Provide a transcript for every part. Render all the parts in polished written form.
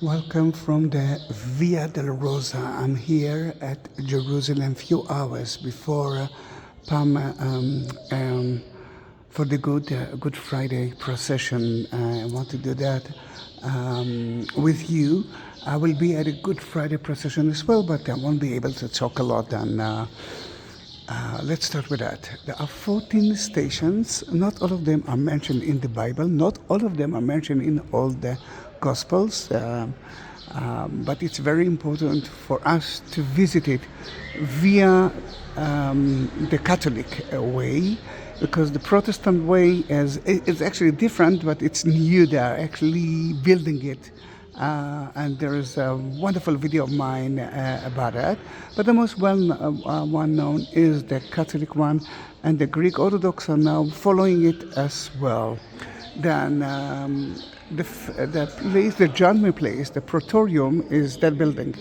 Welcome from the Via Dolorosa. I'm here at Jerusalem few hours before Palm for the Good Friday procession. I want to do that with you. I will be at a Good Friday procession as well, but I won't be able to talk a lot. And let's start with that. There are 14 stations. Not all of them are mentioned in the Bible. Not all of them are mentioned in all the Gospels. But it's very important for us to visit it via the Catholic way, because the Protestant way is actually different, but it's new. They are actually building it. And there is a wonderful video of mine about that. But the most one known is the Catholic one, and the Greek Orthodox are now following it as well. Then the place, the judgment place, the Praetorium, is that building.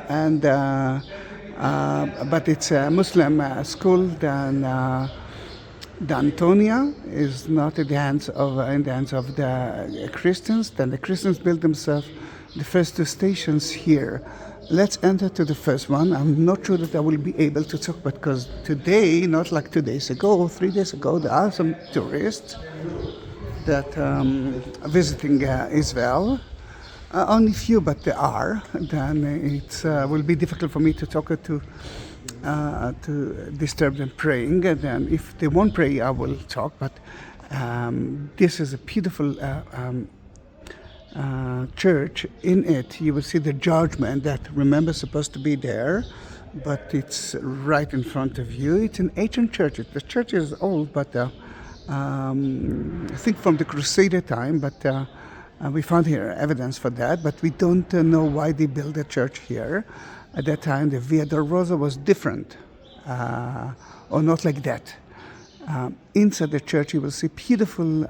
And but it's a Muslim school. Then the Antonia is not in the hands of the Christians. Then the Christians built themselves the first two stations here. Let's enter to the first one. I'm not sure that I will be able to talk, because today, not like 2 days ago or 3 days ago, there are some tourists that are visiting Israel. Only few, but there are. Then it will be difficult for me to talk to disturb them praying. And then if they won't pray, I will talk. But this is a beautiful church. In it, you will see the judgment that, remember, supposed to be there, but it's right in front of you. It's an ancient church. The church is old, but I think from the Crusader time. But we found here evidence for that. But we don't know why they built a church here. At that time, the Via Dolorosa was different, or not like that. Inside the church, you will see beautiful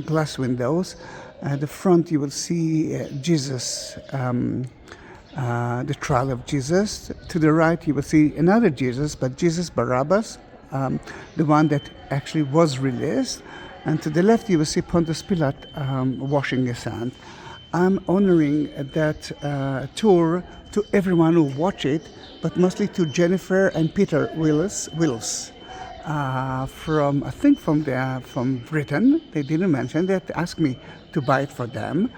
glass windows. At the front, you will see Jesus, the trial of Jesus. To the right, you will see another Jesus, but Jesus Barabbas, the one that actually was released. And to the left, you will see Pontius Pilate washing his hand. I'm honoring that tour to everyone who watch it, but mostly to Jennifer and Peter Wills. From Britain. They didn't mention that. They asked me to buy it for them,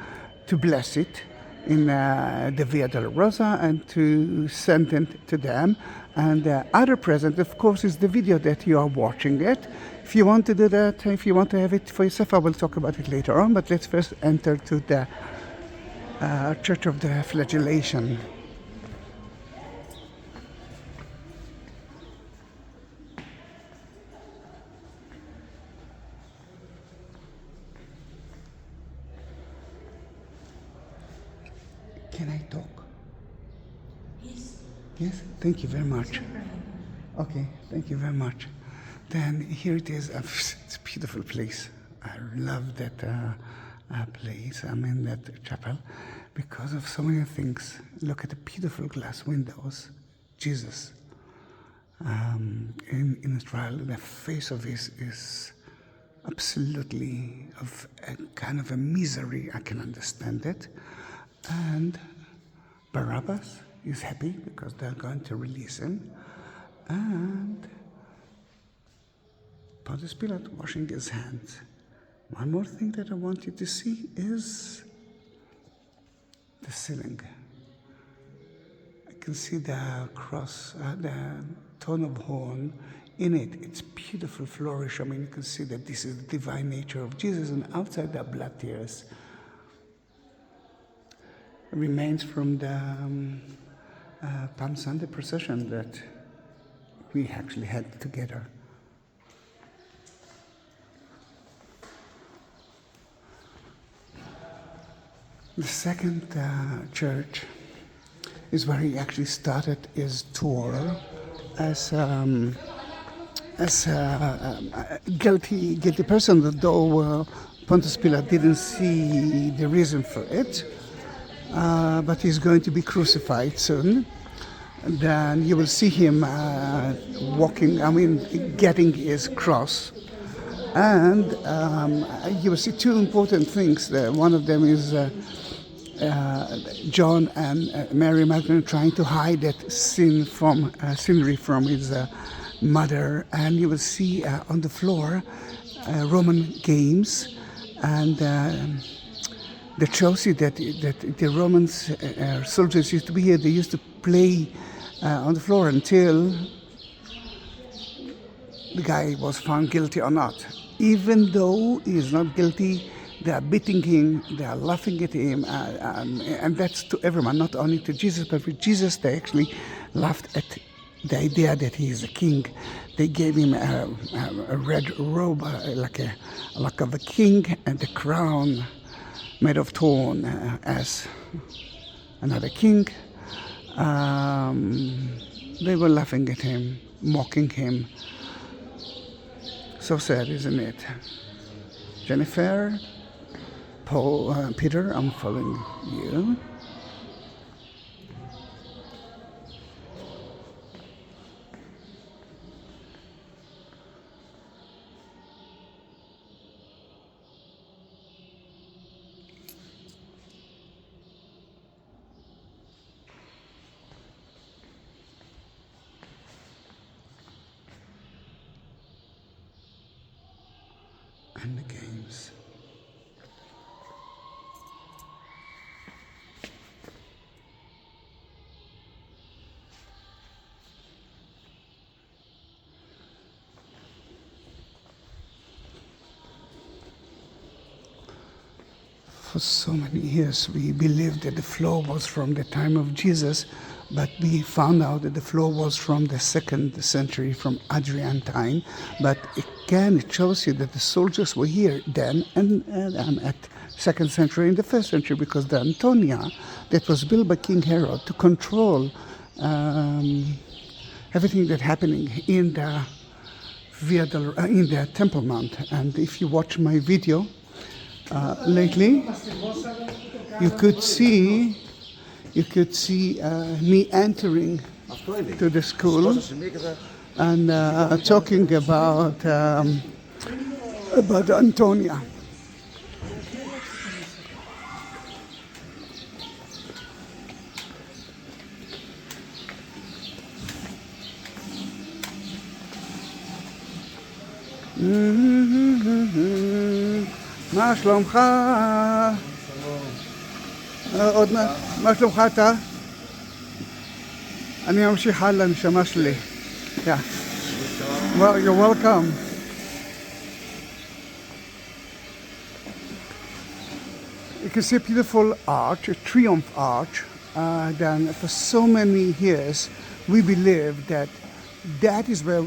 to bless it in the Via Dolorosa, and to send it to them. And the other present, of course, is the video that you are watching it. If you want to do that, if you want to have it for yourself, I will talk about it later on. But let's first enter to the Church of the Flagellation. Can I talk? Yes. Yes? Thank you very much. Okay, thank you very much. Then here it is. It's a beautiful place. I love that place. I'm in that chapel because of so many things. Look at the beautiful glass windows. Jesus in Israel, the face of his is absolutely of a kind of a misery. I can understand it. And Barabbas is happy because they're going to release him. And Pontius Pilate washing his hands. One more thing that I want you to see is the ceiling. I can see the cross, the tone of horn in it. It's beautiful flourish. I mean, you can see that this is the divine nature of Jesus, and outside there are blood tears. Remains from the Palm Sunday procession that we actually had together. The second church is where he actually started his tour as a guilty person, though Pontius Pilate didn't see the reason for it. But he's going to be crucified soon. Then you will see him getting his cross. And you will see two important things. One of them is John and Mary Magdalene trying to hide that scenery from his mother, and you will see on the floor Roman games, and that shows you that the Romans soldiers used to be here. They used to play on the floor until the guy was found guilty or not. Even though he is not guilty, they are beating him, they are laughing at him, and that's to everyone, not only to Jesus, but with Jesus they actually laughed at the idea that he is a king. They gave him a red robe, like of a king, and a crown made of thorn as another king. They were laughing at him, mocking him. So sad, isn't it? Jennifer, Paul, Peter, I'm following you. And the games. For so many years we believed that the flow was from the time of Jesus, but we found out that the flow was from the 2nd century, from Adrian time. But again, it shows you that the soldiers were here then and at 2nd century and the 1st century, because the Antonia that was built by King Herod to control everything that happening in the Via Dolorosa, in the Temple Mount. And if you watch my video lately, you could see me entering to the school and talking about Antonia. מה שלומך? עוד מעט, מה שלומך אתה? אני ממשיך הלאה, נשמה שלי. Yeah. Well, you're welcome. You can see a beautiful arch, a triumph arch. Then for so many years, we believe that that is where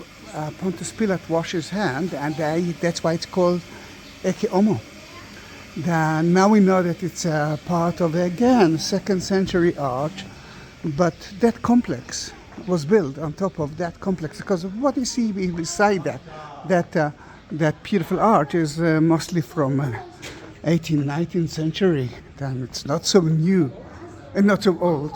Pontius Pilate washed his hand, and that's why it's called Ecce Homo. Then now we know that it's a part of, again, 2nd century arch, but that complex was built on top of that complex, because what you see beside that beautiful arch is mostly from 18th, 19th century. Then it's not so new and not so old.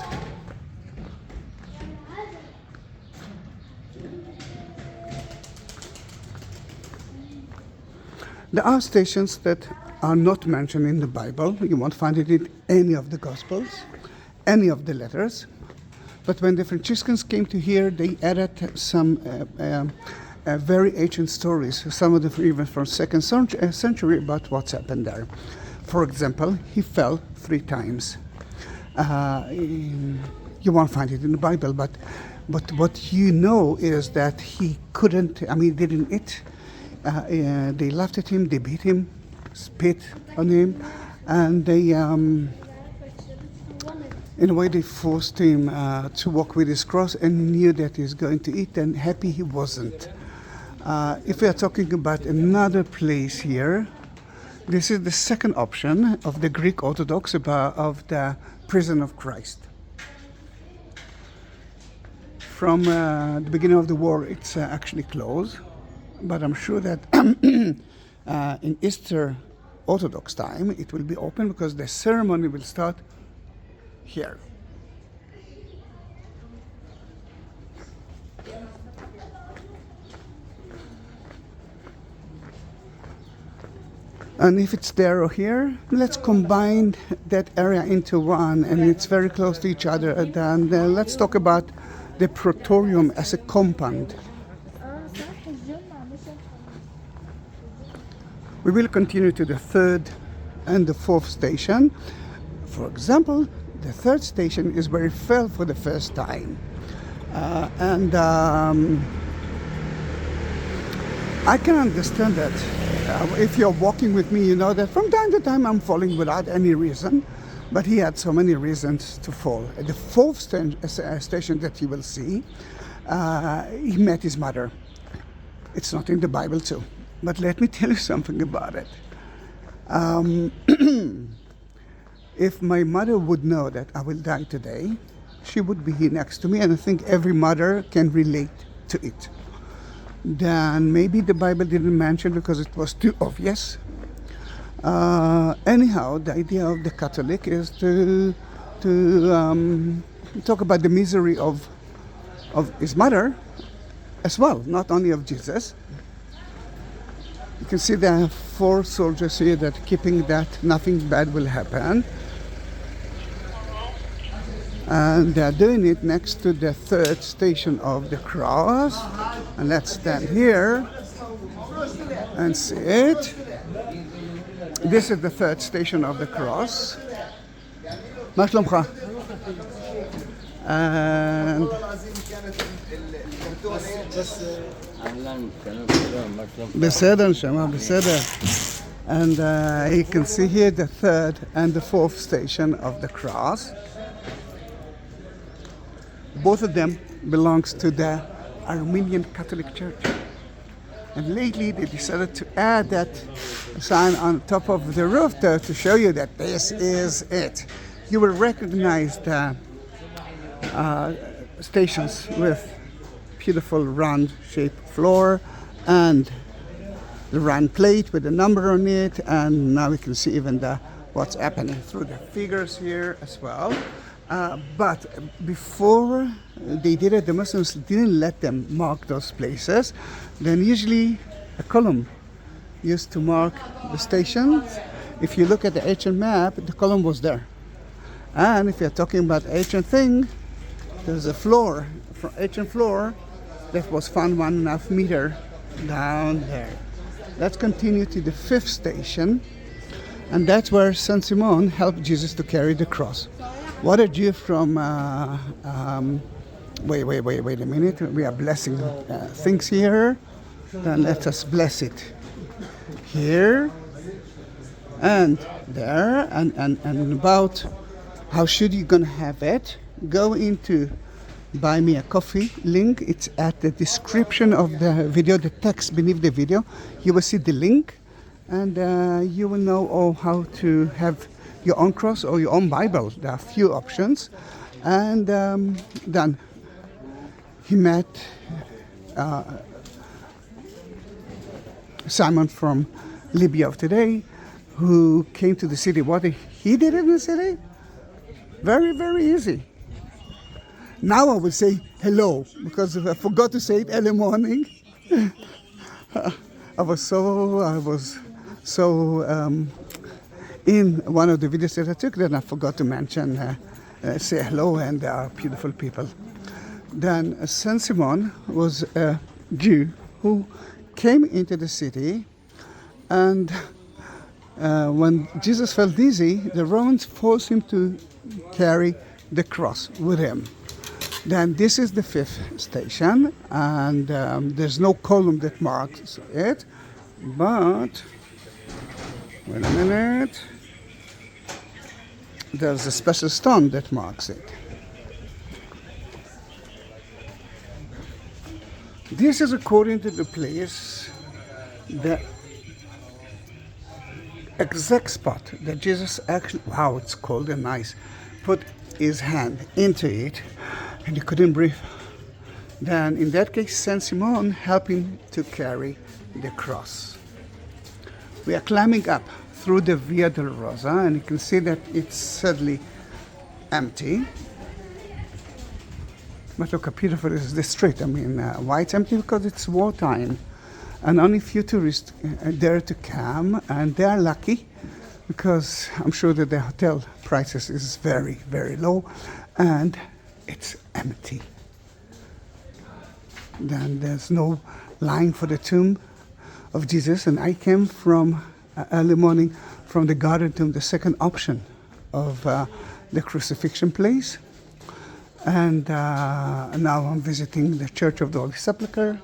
There are stations that are not mentioned in the Bible. You won't find it in any of the Gospels, any of the letters. But when the Franciscans came to here, they added some very ancient stories, some of them even from 2nd century, about what's happened there. For example, he fell 3 times. You won't find it in the Bible, but what you know is that he didn't eat. They laughed at him, they beat him, spit on him, and they, in a way, they forced him to walk with his cross, and knew that he's going to eat, and happy he wasn't. If we are talking about another place here, this is the second option of the Greek Orthodox of the prison of Christ. From the beginning of the war, it's actually closed. But I'm sure that in Easter Orthodox time, it will be open, because the ceremony will start here. And if it's there or here, let's combine that area into one, and it's very close to each other. And then let's talk about the praetorium as a compound. We will continue to the third and the fourth station. For example, the third station is where he fell for the first time. I can understand that. If you're walking with me, you know that from time to time I'm falling without any reason. But he had so many reasons to fall. At the fourth station that you will see, he met his mother. It's not in the Bible too. But let me tell you something about it. If my mother would know that I will die today, she would be here next to me, and I think every mother can relate to it. Then maybe the Bible didn't mention because it was too obvious. Anyhow, the idea of the Catholic is to talk about the misery of his mother as well, not only of Jesus. You can see there are 4 soldiers here that keeping that nothing bad will happen. And they're doing it next to the third station of the cross. And let's stand here and see it. This is the third station of the cross. מה שלומך? And בסדר, נשמה, בסדר. And you can see here the third and the fourth station of the cross. Both of them belongs to the Armenian Catholic Church. And lately they decided to add that sign on top of the roof to show you that this is it. You will recognize the stations with beautiful round shaped floor and the round plate with a number on it, and now we can see even what's happening through the figures here as well. But before they did it, the Muslims didn't let them mark those places. Then usually a column used to mark the stations. If you look at the ancient map, the column was there. And if you're talking about ancient thing, there's a floor, ancient floor, that was found 1.5 meter down there. Let's continue to the fifth station, and that's where Saint Simon helped Jesus to carry the cross. What a Jew from, wait a minute, we are blessing things here, then let us bless it here and there, and about how should you gonna have it, go into Buy Me a Coffee link. It's at the description of the video, the text beneath the video. You will see the link, and you will know how to have your own cross or your own Bible. There are a few options. And then he met Simon from Libya of today, who came to the city. What he did in the city? Very, very easy. Now I will say hello, because I forgot to say it early morning. I was so in one of the videos that I took that I forgot to mention, say hello, and there are beautiful people. Then Saint Simon was a Jew who came into the city, and when Jesus felt dizzy, the Romans forced him to carry the cross with him. Then this is the fifth station, and there's no column that marks it, but wait a minute, there's a special stone that marks it. This is according to the place, the exact spot that Jesus actually, wow, it's cold and nice, put his hand into it, and he couldn't breathe. Then in that case, Saint Simon helped him to carry the cross. We are climbing up through the Via Dolorosa, and you can see that it's suddenly empty. But look how beautiful is the street. I mean, why it's empty? Because it's wartime. and only few tourists dare to come, and they are lucky because I'm sure that the hotel prices is very, very low, and it's empty. Then there's no line for the tomb of Jesus, and I came from early morning from the garden tomb, the second option of the crucifixion place, and now I'm visiting the Church of the Holy Sepulchre.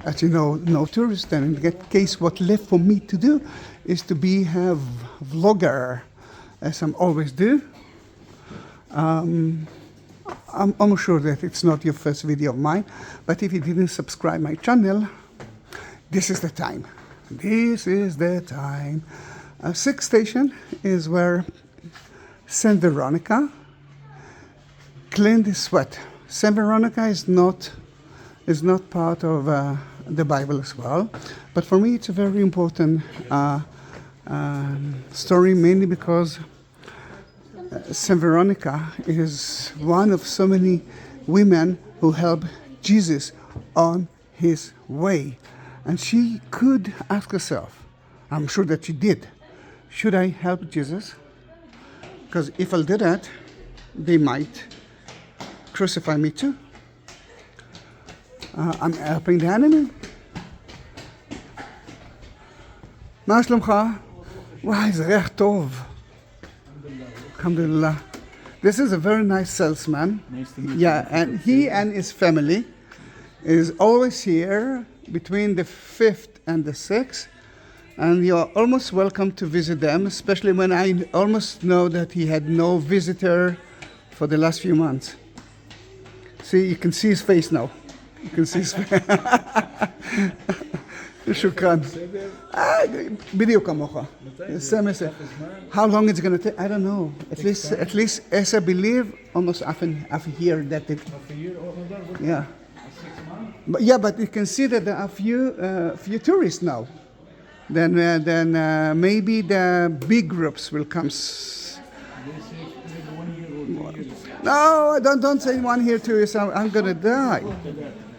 As you know, no tourists, and in that case what left for me to do is to be a vlogger, as I always do. I'm almost sure that it's not your first video of mine, but if you didn't subscribe my channel, this is the time. This is the time. Sixth station is where Saint Veronica cleaned his sweat. Saint Veronica is not part of the Bible as well, but for me it's a very important story, mainly because Saint Veronica is one of so many women who helped Jesus on his way. And she could ask herself, I'm sure that she did, should I help Jesus? Because if I'll do that, they might crucify me too. I'm helping the enemy. מה שלומך? וואי, זה ריח טוב. Alhamdulillah. This is a very nice salesman. Nice to meet you. Yeah, and he and his family is always here between the 5th and the 6th. And you're almost welcome to visit them, especially when I almost know that he had no visitor for the last few months. See, you can see his face now. You can see his face. שוקרן. בדיוק כמוך. How long it's going to take? I don't know. At least, as I believe, almost half a year that it. Half a year or more? Yeah. 6 months? But yeah, but you can see that there are few tourists now. Then maybe the big groups will come. They say maybe 1 year or 2 years. No, don't say 1 year, 2 years. I'm gonna die.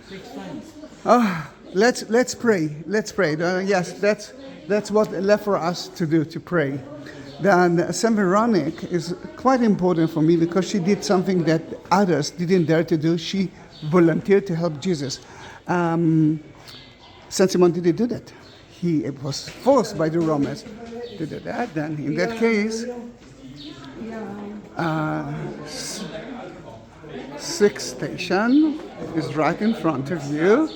6 times. Oh, let's pray. Let's pray. Yes, that's what left for us to do, to pray. Then Saint Veronica is quite important for me because she did something that others didn't dare to do. She volunteered to help Jesus. Saint Simon didn't do that. He was forced by the Romans to do that. Then in that case, sixth station is right in front of you.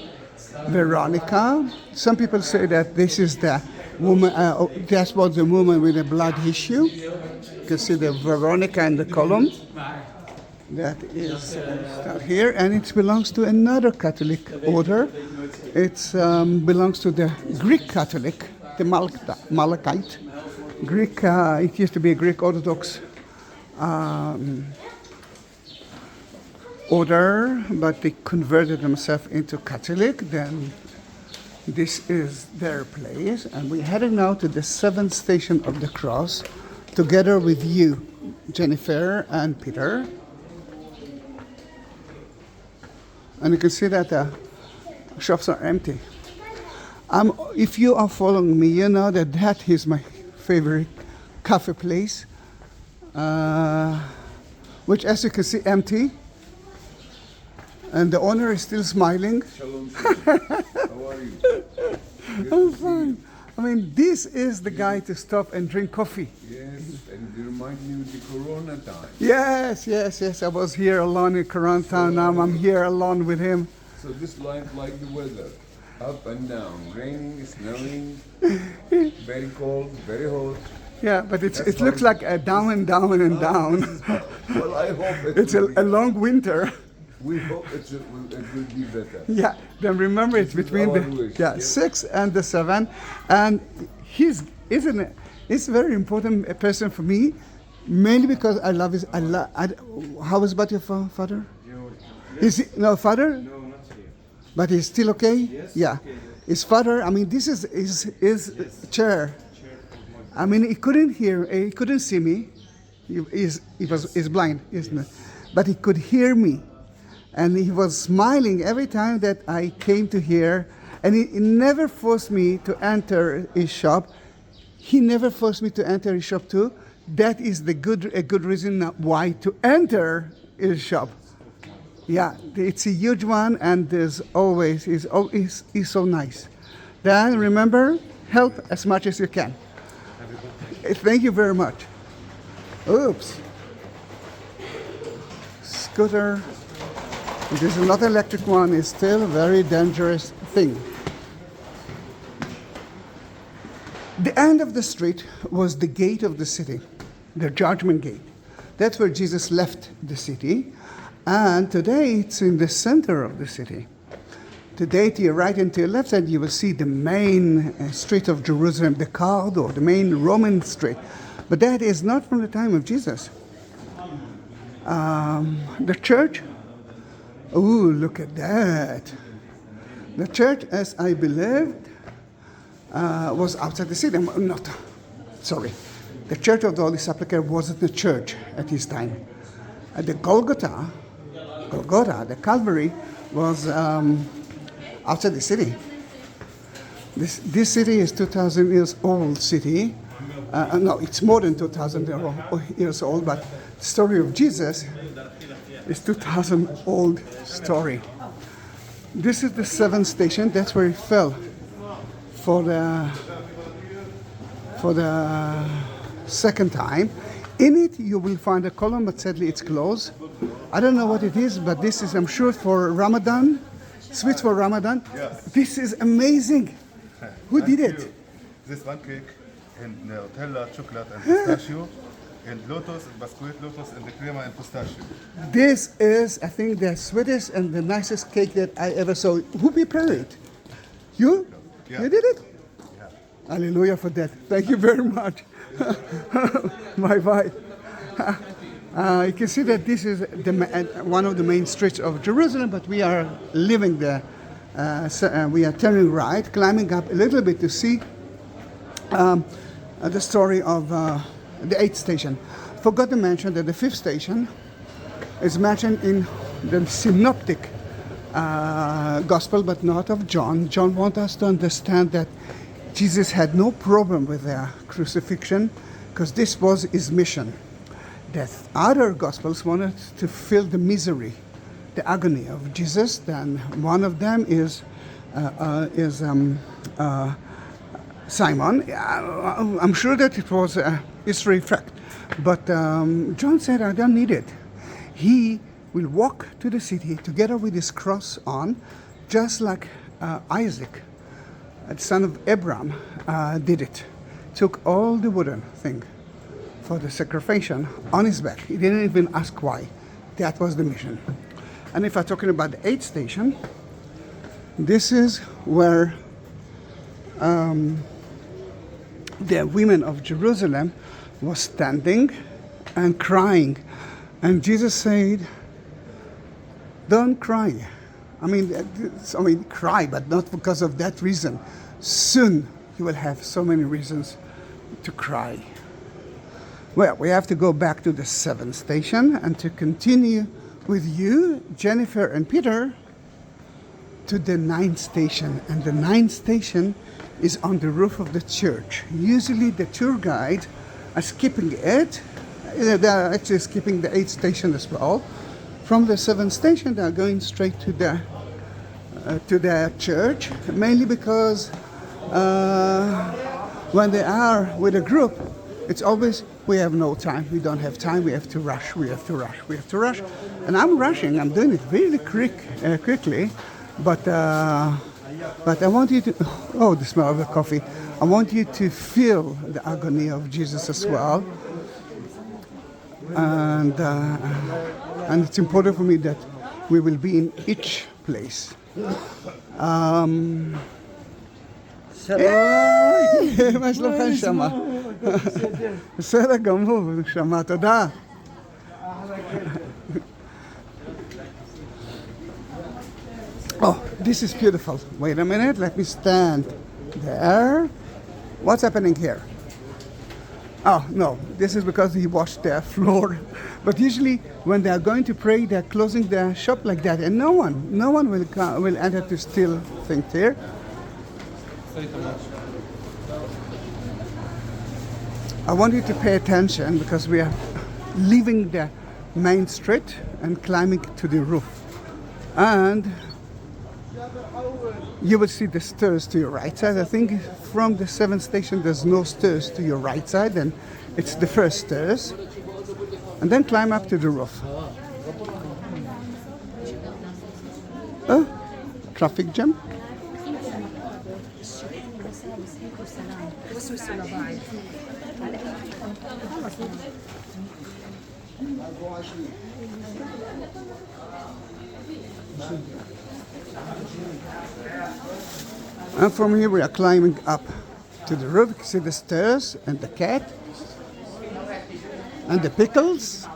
Veronica. Some people say that this is the woman, that was the woman with the blood issue. You can see the Veronica in the column. That is start here, and it belongs to another Catholic order. It belongs to the Greek Catholic, the Malachite. Greek. It used to be a Greek Orthodox order, but they converted themselves into Catholic. Then this is their place, and we're heading now to the 7th station of the cross, together with you, Jennifer and Peter. And you can see that the shops are empty. If you are following me, you know that is my favorite cafe place, which, as you can see, empty. And the owner is still smiling. Shalom. How are you? I'm fine. I mean, this is the guy to stop and drink coffee. Yes, and you remind me of the Corona time. Yes. I was here alone in Corona town. Now I'm here alone with him. So this life like the weather, up and down, raining, snowing, very cold, very hot. Yeah, but it looks like a down and down and down. Well, I hope It's a long winter. we hope it will be better. Yeah, then remember it's between our the wish, yeah, yeah. 6 and the 7, and he's a very important person for me, mainly because I love his. How is about your father? Is he no father? No, not here. But he's still okay. Yes, Yeah, okay, his father. I mean, this is his chair. I mean, he couldn't hear. He couldn't see me. He's blind, isn't it? But he could hear me. And he was smiling every time that I came to here And he never forced me to enter his shop. He never forced me to enter his shop too. That is a good reason why to enter his shop. Yeah, it's a huge one, and there's always he's so nice. Dan, remember, help as much as you can. Thank you very much. Oops. Scooter. This is not electric one. It's still a very dangerous thing. The end of the street was the gate of the city, the judgment gate. That's where Jesus left the city. And today it's in the center of the city. Today, to your right and to your left side, you will see the main street of Jerusalem, the Corridor, the main Roman street. But that is not from the time of Jesus. The church, oh, look at that. The church, as I believed, was outside the city. The church of the Holy Sepulchre wasn't the church at his time. The Golgotha, the Calvary, was outside the city. This city is 2,000 years old city. No, it's more than 2,000 years old, but the story of Jesus is 2,000 old story. This is the seventh station. That's where he fell for the second time. In it, you will find a column, but sadly it's closed. I don't know what it is, but this is, I'm sure, for Ramadan. Sweets for Ramadan. Yes. This is amazing. Who did it? You. This one cake and Nutella, chocolate and pistachio, and lotus, biscuit lotus, and the crema and pistachio. This is, I think, the sweetest and the nicest cake that I ever saw. Who prepared it? You? Yeah. You did it? Yeah. Hallelujah for that. Thank you very much. Bye-bye. You can see that this is one of the main streets of Jerusalem, but we are leaving there. We are turning right, climbing up a little bit to see the story of the 8th station. Forgot to mention that the 5th station is mentioned in the synoptic gospel, but not of John. John wants us to understand that Jesus had no problem with their crucifixion because this was his mission. That other gospels wanted to feel the misery, the agony of Jesus. Then one of them is Simon. I'm sure that it was a history fact, but John said, I don't need it. He will walk to the city together with his cross on, just like Isaac, the son of Abraham, did it. Took all the wooden thing for the sacrifice on his back. He didn't even ask why. That was the mission. And if I'm talking about the 8th station, this is where the women of Jerusalem was standing and crying. And Jesus said, don't cry. I mean, cry, but not because of that reason. Soon you will have so many reasons to cry. Well, we have to go back to the 7th station and to continue with you, Jennifer and Peter, to the 9th station. And the 9th station is on the roof of the church. Usually the tour guide are skipping it. They're actually skipping the 8th station as well. From the 7th station, they're going straight to the church, mainly because when they are with a group, it's always, we have no time, we don't have time, we have to rush. And I'm rushing, I'm doing it really quickly, but I want you to, oh, the smell of the coffee. I want you to feel the agony of Jesus as well. And it's important for me that we will be in each place. מה שלומך נשמה? בסדר גמור, נשמה, תודה. Oh, this is beautiful. Wait a minute, let me stand there. What's happening here? Oh, no, this is because he washed their floor. But usually when they are going to pray, they're closing their shop like that, and no one will enter to steal things here. I want you to pay attention because we are leaving the main street and climbing to the roof. And you will see the stairs to your right side. I think from the 7th station there's no stairs to your right side, and it's the first stairs. And then climb up to the roof. Oh, traffic jam. And from here we are climbing up to the roof. You can see the stairs and the cat and the pickles.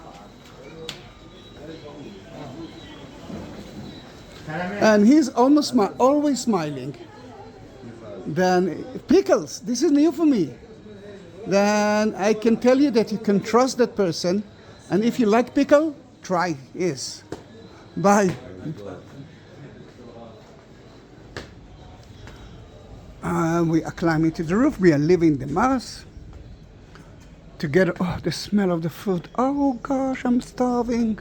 And he's almost always smiling. Then pickles, this is new for me. Then I can tell you that you can trust that person, and if you like pickle, try his. Bye. We are climbing to the roof. We are leaving the mass together. Oh, the smell of the food. Oh gosh, I'm starving.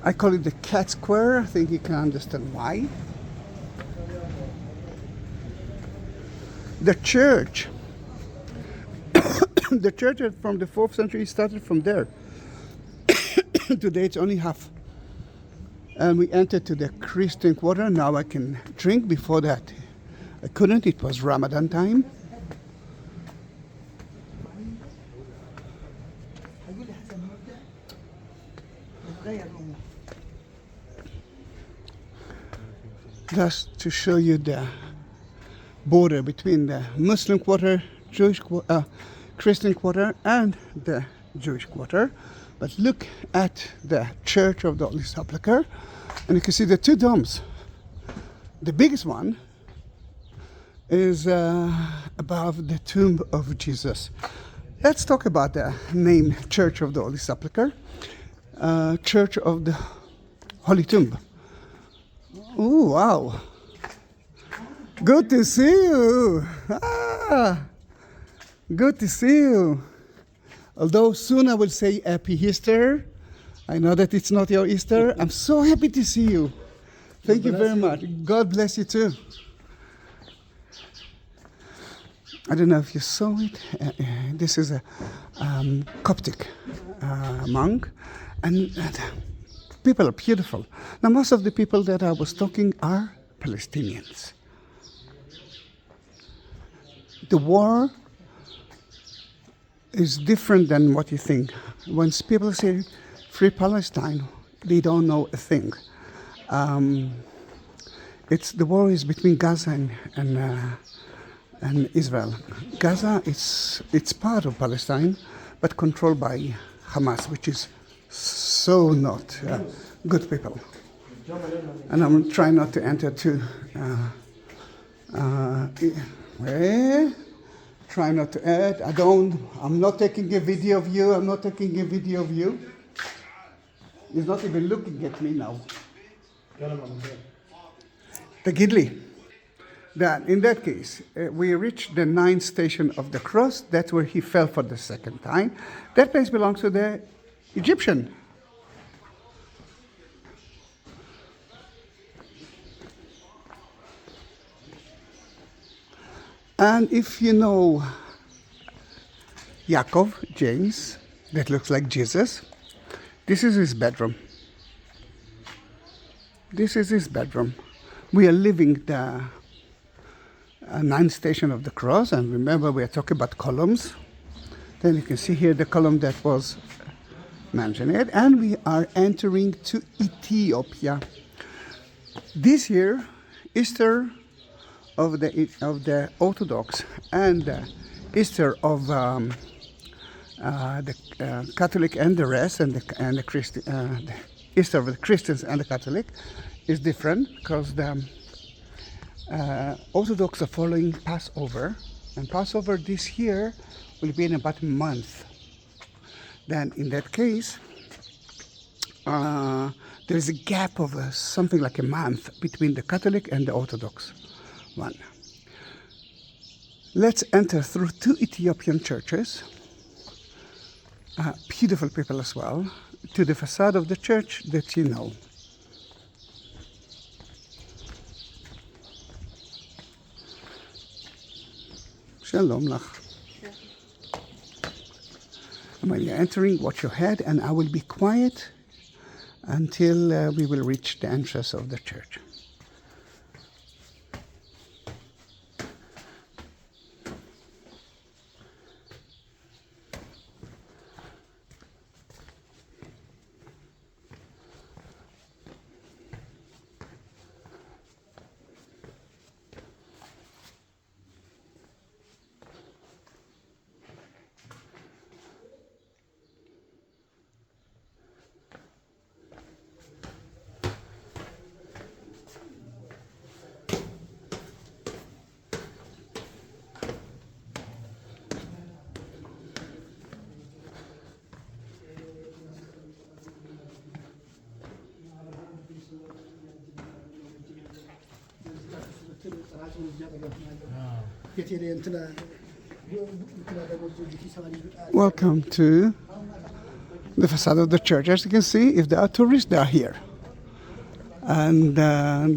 I call it the cat square. I think you can understand why. The church. The church from the 4th century started from there. Today it's only half. And we entered to the Christian quarter. Now I can drink. Before that I couldn't. It was Ramadan time. Just to show you the border between the Muslim quarter, Christian quarter, and the Jewish quarter. But look at the Church of the Holy Sepulchre, and you can see the two domes. The biggest one is above the tomb of Jesus. Let's talk about the name Church of the Holy Sepulchre, Church of the Holy Tomb. Oh, wow. Good to see you. Good to see you. Although soon I will say Happy Easter. I know that it's not your Easter. I'm so happy to see you. Thank you very much. God bless you too. I don't know if you saw it. This is a Coptic monk. And people are beautiful. Now, most of the people that I was talking are Palestinians. The war is different than what you think. When people say Free Palestine, they don't know a thing. The war is between Gaza and Israel. Gaza it's part of Palestine, but controlled by Hamas, which is so not good people. And I'm trying not to enter too. Try not to add. I'm not taking a video of you. I'm not taking a video of you. He's not even looking at me now. תגיד לי, that in that case, we reached the 9th station of the cross. That's where he fell for the second time. That place belongs to the Egyptian. And if you know Yaakov, James, that looks like Jesus, this is his bedroom. This is his bedroom. We are leaving the 9th station of the cross, and remember we are talking about columns. Then you can see here the column that was mentioned, and we are entering to Ethiopia. This year, Easter of the Orthodox and the Easter of the Catholic and the rest, and the Easter of the Christians and the Catholic is different because the Orthodox are following Passover, and Passover this year will be in about a month. Then in that case, there is a gap of something like a month between the Catholic and the Orthodox one. Let's enter through 2 Ethiopian churches, beautiful people as well, to the facade of the church that you know. Shalom lach. And when you're entering, watch your head, and I will be quiet until we will reach the entrance of the church. Welcome to the facade of the church. As you can see, if there are tourists, they are here. And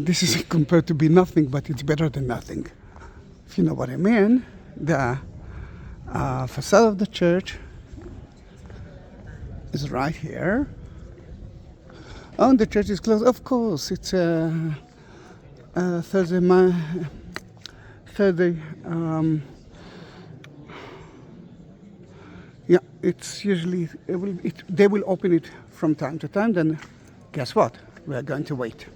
this is compared to be nothing, but it's better than nothing. If you know what I mean, the facade of the church is right here. Oh, and the church is closed. Of course, it's Thursday. Yeah, it's usually they will open it from time to time. Then, guess what? We are going to wait.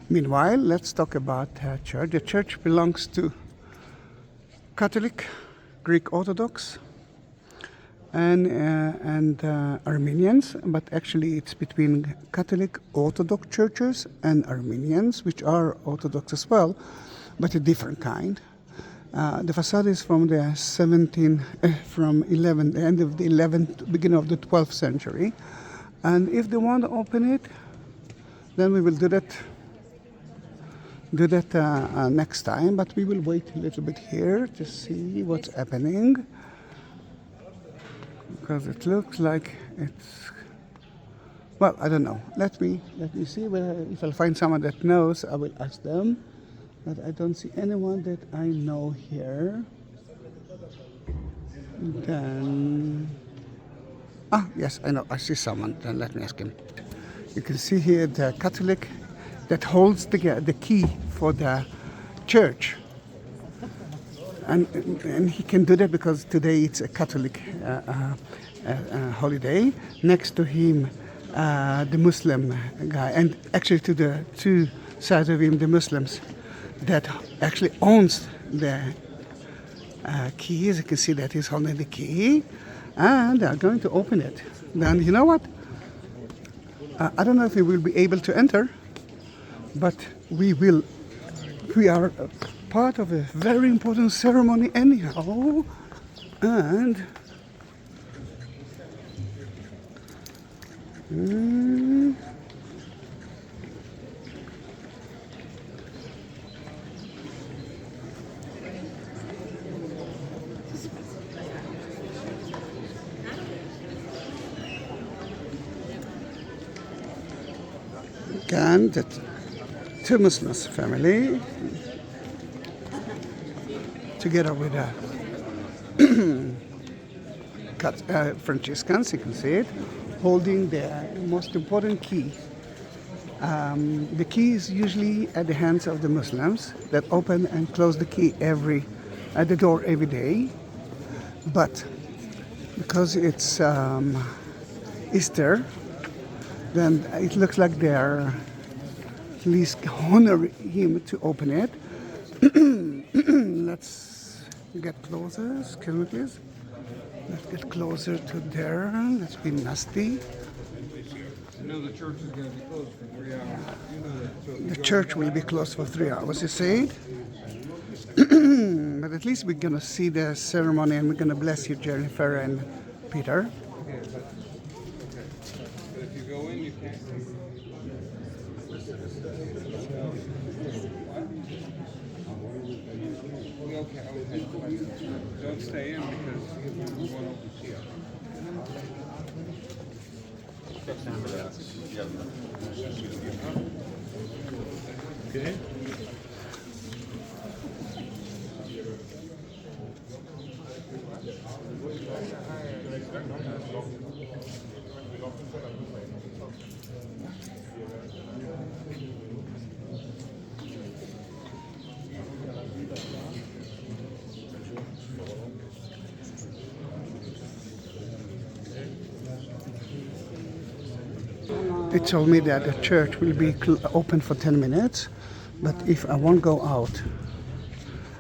Meanwhile, let's talk about church. The church belongs to Catholic, Greek Orthodox, and Armenians, but actually it's between Catholic Orthodox churches and Armenians, which are Orthodox as well, but a different kind. The facade is from the the end of the 11th, beginning of the 12th century, and if they want to open it, then we will do that next time. But we will wait a little bit here to see what's happening, because it looks like it's, well, I don't know. Let me see if I'll find someone that knows. I will ask them, but I don't see anyone that I know here. Then, yes, I know. I see someone. Then let me ask him. You can see here the Catholic that holds the key for the church. And he can do that because today it's a Catholic holiday. Next to him, the Muslim guy, and actually to the 2 sides of him, the Muslims that actually owns the key. As you can see, that he's holding the key, and they're going to open it. Then you know what? I don't know if we will be able to enter, but we will. We are part of a very important ceremony anyhow, and and the 2 Muslims family together with Franciscans, you can see it, holding the most important key. The key is usually at the hands of the Muslims that open and close the key at the door every day. But because it's Easter, then it looks like they're at least honoring him to open it. Let's get closer. Excuse me, please. Let's get closer to there. Let's be nasty. You know the church is going to be closed for 3 hours. You know that. So The church will be closed for 3 hours, you said? But at least we're going to see the ceremony, and we're going to bless you, Jennifer and Peter. but if you go in, Don't stay in because we want to see it. Okay. They told me that the church will be open for 10 minutes, but if I won't go out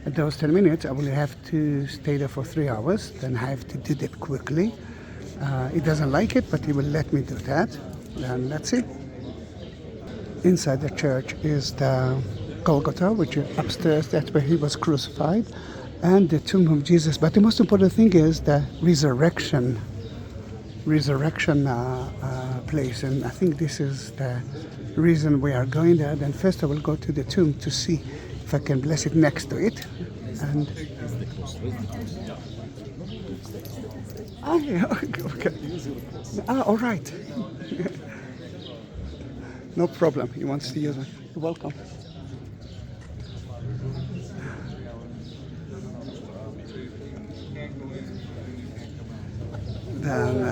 at those 10 minutes, I will have to stay there for 3 hours. Then I have to do that quickly. He doesn't like it, but he will let me do that. And let's see. Inside the church is the Golgotha, which is upstairs. That's where he was crucified, and the tomb of Jesus. But the most important thing is the resurrection place, and I think this is the reason we are going there. Then first I will go to the tomb to see if I can bless it next to it. And yeah, okay. All right. No problem. He wants to use it. You're welcome. Then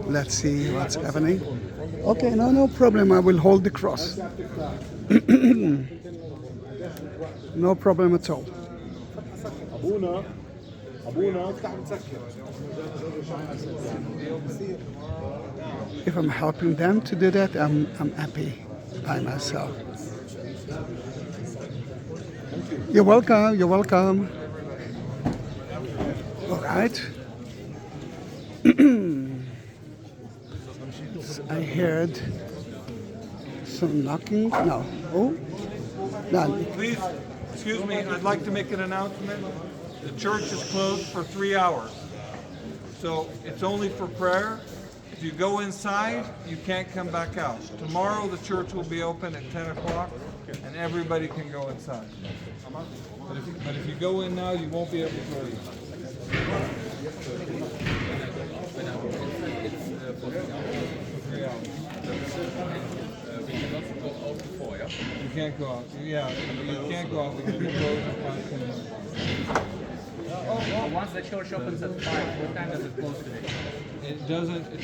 let's see what's happening. Okay, no problem. I will hold the cross. No problem at all. If I'm helping them to do that, I'm happy by myself. You're welcome. You're welcome. All right. I heard some knocking. No. Oh. None. Please, excuse me, I'd like to make an announcement. The church is closed for 3 hours. So it's only for prayer. If you go inside, you can't come back out. Tomorrow the church will be open at 10 o'clock and everybody can go inside. But if you go in now, you won't be able to leave. You can't go out. Yeah, you can't go out because we're closed at 5:10. Once the church opens at 5, what time does it close today? It doesn't, it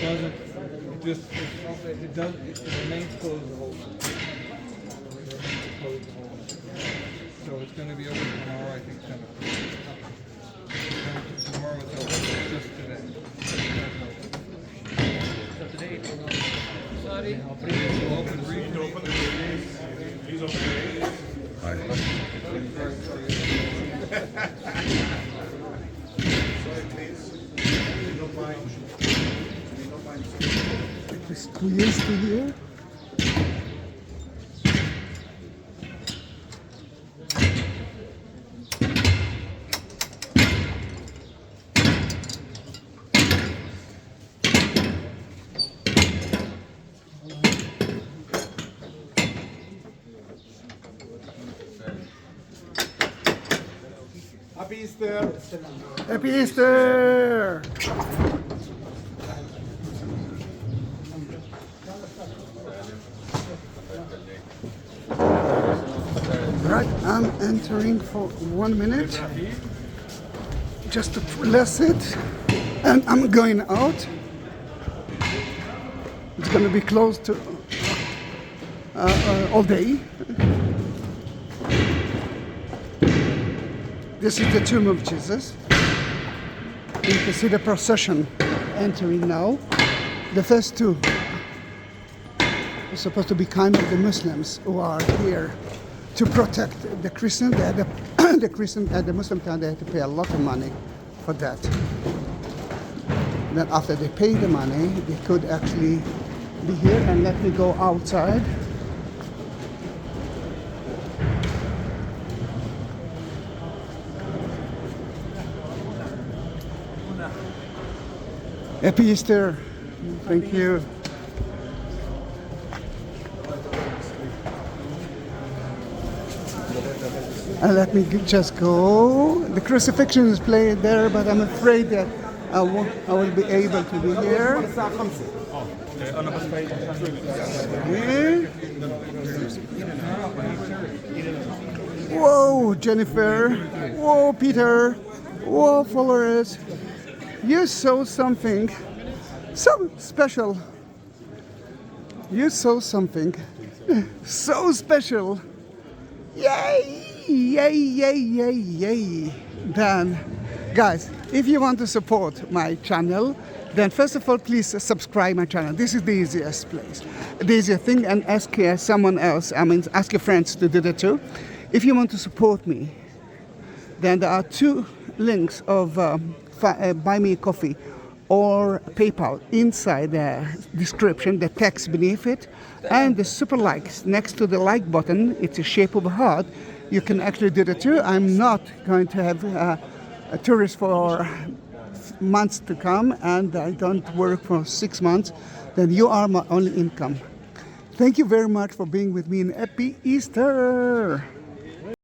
remains closed the whole time. So it's going to be open tomorrow, I think 10 o'clock. Tomorrow it's open, just today. So today it will Sorry? It's open briefly. He's okay. It's 2 years to here. Happy Easter! Happy Easter! Right, I'm entering for 1 minute just to bless it, and I'm going out. It's going to be closed to all day. This is the tomb of Jesus. You can see the procession entering now. The first two are supposed to be kind of the Muslims who are here to protect the Christians. They had the Christian at the Muslim town, they had to pay a lot of money for that. Then after they pay the money, they could actually be here and let me go outside. Happy Easter. Thank you. Let me just go. The crucifixion is played there, but I'm afraid that I will be able to be here. Okay. Whoa, Jennifer. Whoa, Peter. Whoa, followers. You saw something so special. You saw something so special. Yay! Yay, yay, yay, yay. Then, guys, if you want to support my channel, then first of all, please subscribe my channel. This is the easiest place, the easiest thing, and ask someone else, ask your friends to do that too. If you want to support me, then there are two links of Buy Me a Coffee or PayPal inside the description, the text beneath it, and the super likes next to the like button. It's a shape of a heart. You can actually do that too. I'm not going to have a tourist for months to come, and I don't work for 6 months. Then you are my only income. Thank you very much for being with me, and happy Easter!